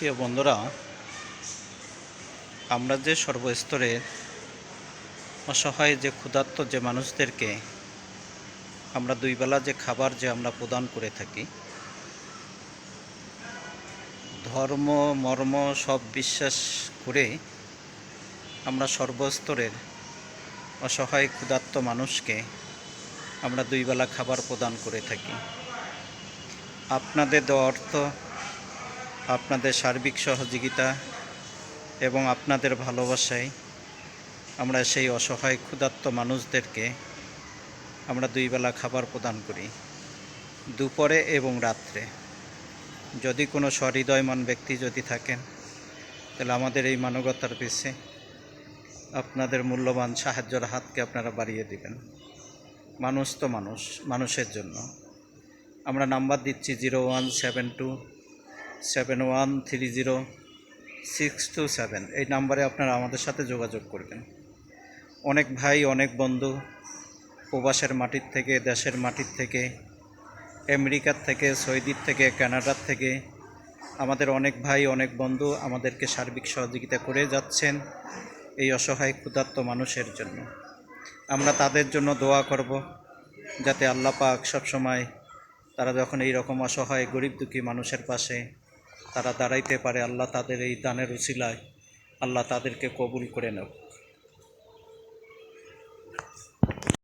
প্রিয় বন্ধুরা, আমরা যে সর্বস্তরের অসহায় যে ক্ষুধার্ত যে মানুষদেরকে আমরা দুই বেলা যে খাবার যে আমরা প্রদান করে থাকি, ধর্ম মর্ম সব বিশ্বাস করে আমরা সর্বস্তরের অসহায় ক্ষুধার্ত মানুষকে আমরা দুই বেলা খাবার প্রদান করে থাকি। আপনাদের দেওয়া অর্থ, আপনাদের সার্বিক সহযোগিতা এবং আপনাদের ভালোবাসায় আমরা সেই অসহায় ক্ষুধার্ত মানুষদেরকে আমরা দুই বেলা খাবার প্রদান করি, দুপুরে এবং রাত্রে। যদি কোনো সহৃদয়মান ব্যক্তি যদি থাকেন, তাহলে আমাদের এই মানবতার পিছে আপনাদের মূল্যবান সাহায্যের হাতকে আপনারা বাড়িয়ে দিবেন। মানুষ তো মানুষ, মানুষের জন্য। আমরা নাম্বার দিচ্ছি 01727130 627। এই নাম্বারে আপনারা আমাদের সাথে যোগাযোগ করবেন। অনেক ভাই, অনেক বন্ধু প্রবাসের মাটির থেকে, দেশের মাটির থেকে, আমেরিকার থেকে, সৌদির থেকে, কানাডার থেকে আমাদের অনেক ভাই, অনেক বন্ধু আমাদেরকে সার্বিক সহযোগিতা করে যাচ্ছেন এই অসহায় ক্ষুধার্ত মানুষের জন্য। আমরা তাদের জন্য দোয়া করব, যাতে আল্লাহ পাক সবসময় তারা যখন এই রকম অসহায় গরিব দুঃখী মানুষের পাশে তারা দাঁড়াইতে পারে, আল্লাহ তাদের এই দানের উসিলায় আল্লাহ তাদেরকে কবুল করে নেব।